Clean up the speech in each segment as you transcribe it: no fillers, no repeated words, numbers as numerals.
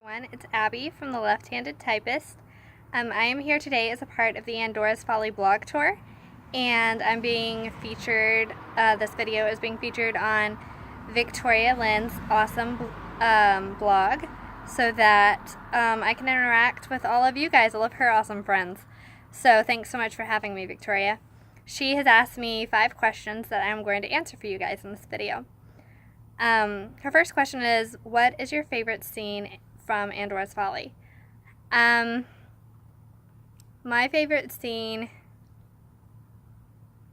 It's Abby from The Left-Handed Typist. I am here today as a part of the Andora's Folly blog tour, and I'm being featured, this video is being featured on Victoria Lynn's awesome blog, so that I can interact with all of you guys, all of her awesome friends. So thanks so much for having me, Victoria. She has asked me 5 questions that I'm going to answer for you guys in this video. Her first question is, what is your favorite scene from Andora's Folly? My favorite scene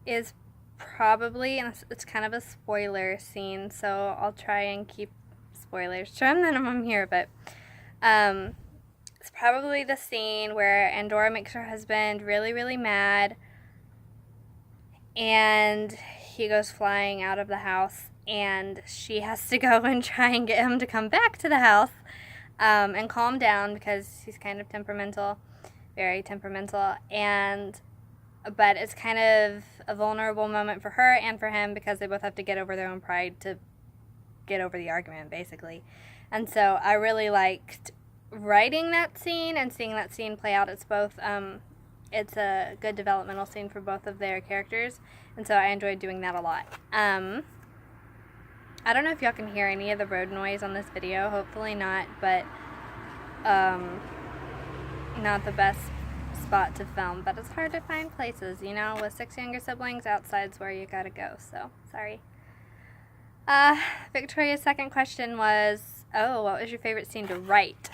is probably, and it's kind of a spoiler scene, so I'll try and keep spoilers to a minimum here, but it's probably the scene where Andora makes her husband really, really mad, and he goes flying out of the house, and she has to go and try and get him to come back to the house and calm down, because he's kind of temperamental, very temperamental, but it's kind of a vulnerable moment for her and for him, because they both have to get over their own pride to get over the argument, basically. And so I really liked writing that scene and seeing that scene play out. It's both, it's a good developmental scene for both of their characters, and so I enjoyed doing that a lot. I don't know if y'all can hear any of the road noise on this video, hopefully not, but not the best spot to film, but it's hard to find places, you know, with 6 younger siblings, outside's where you gotta go, so sorry. Victoria's second question was, what was your favorite scene to write?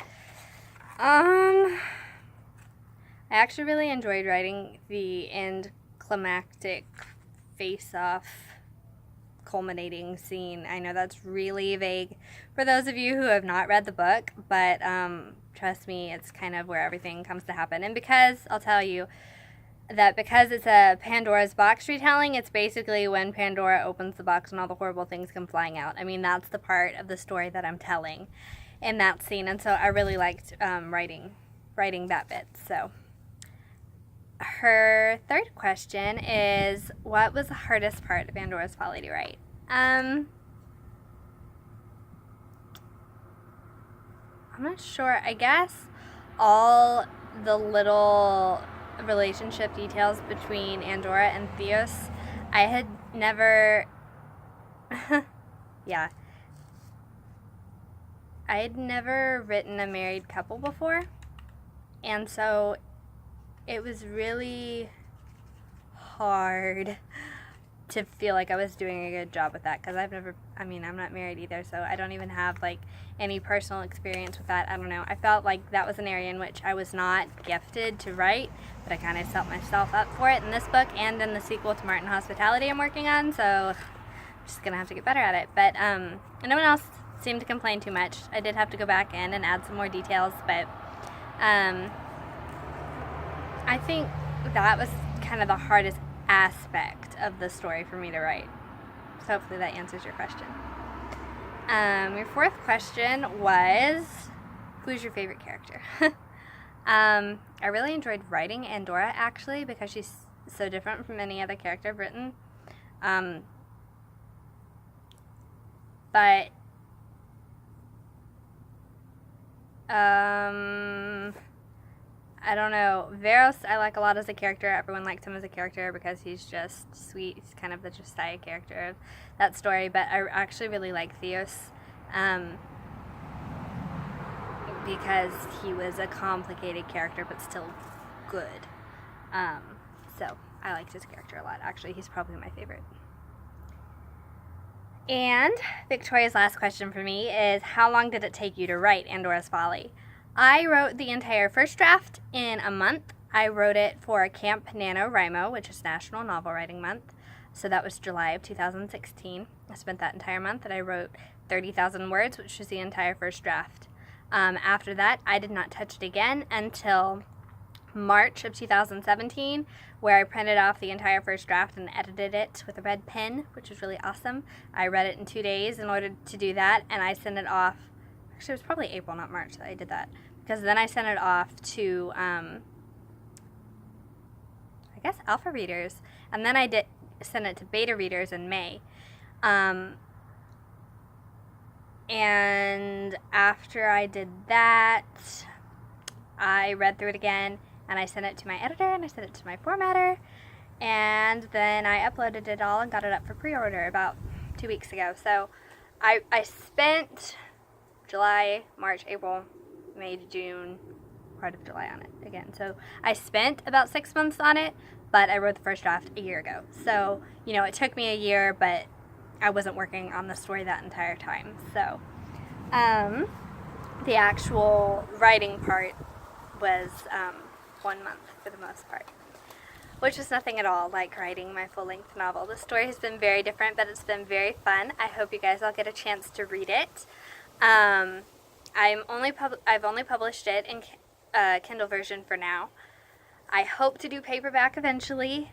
I actually really enjoyed writing the end climactic face-off culminating scene. I know that's really vague for those of you who have not read the book, but trust me, it's kind of where everything comes to happen. And because, I'll tell you, that because it's a Pandora's box retelling, it's basically when Pandora opens the box and all the horrible things come flying out. I mean, that's the part of the story that I'm telling in that scene, and so I really liked writing that bit. So her third question is, what was the hardest part of Andora's Folly to write? I'm not sure. I guess all the little relationship details between Andora and Theos. I had never yeah, I had never written a married couple before, and so it was really hard to feel like I was doing a good job with that, because I'm not married either, so I don't even have like any personal experience with that. I don't know. I felt like that was an area in which I was not gifted to write, but I kind of set myself up for it in this book and in the sequel to Martin Hospitality I'm working on, so I'm just gonna have to get better at it. But no one else seemed to complain too much. I did have to go back in and add some more details, but I think that was kind of the hardest aspect of the story for me to write. So hopefully that answers your question. Your fourth question was, who's your favorite character? I really enjoyed writing Andora, actually, because she's so different from any other character I've written. But I don't know. Veros, I like a lot as a character. Everyone likes him as a character because he's just sweet. He's kind of the Josiah character of that story. But I actually really like Theos because he was a complicated character but still good. So I liked his character a lot. Actually, he's probably my favorite. And Victoria's last question for me is, how long did it take you to write Andora's Folly? I wrote the entire first draft in a month. I wrote it for Camp NaNoWriMo, which is National Novel Writing Month. So that was July of 2016. I spent that entire month and I wrote 30,000 words, which was the entire first draft. After that, I did not touch it again until March of 2017, where I printed off the entire first draft and edited it with a red pen, which was really awesome. I read it in 2 days in order to do that, and I sent it off. Actually, it was probably April, not March, that I did that, because then I sent it off to, I guess, alpha readers, and then I did send it to beta readers in May. And after I did that, I read through it again, and I sent it to my editor, and I sent it to my formatter, and then I uploaded it all and got it up for pre-order about 2 weeks ago. So I spent July, March, April, May, June, part of July on it again. So I spent about 6 months on it, but I wrote the first draft a year ago. So, you know, it took me a year, but I wasn't working on the story that entire time. So the actual writing part was 1 month for the most part, which is nothing at all like writing my full-length novel. The story has been very different, but it's been very fun. I hope you guys all get a chance to read it. I've only published it in Kindle version for now. I hope to do paperback eventually.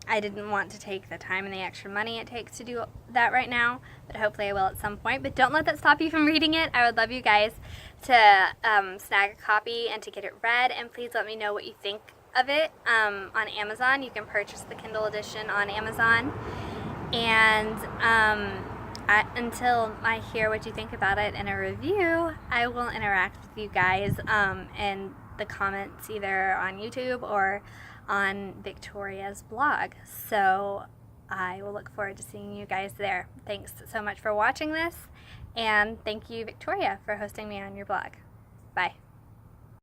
I didn't want to take the time and the extra money it takes to do that right now, but hopefully I will at some point. But don't let that stop you from reading it. I would love you guys to snag a copy and to get it read, and please let me know what you think of it on Amazon. You can purchase the Kindle edition on Amazon, and until I hear what you think about it in a review, I will interact with you guys in the comments either on YouTube or on Victoria's blog. So I will look forward to seeing you guys there. Thanks so much for watching this, and thank you, Victoria, for hosting me on your blog. Bye.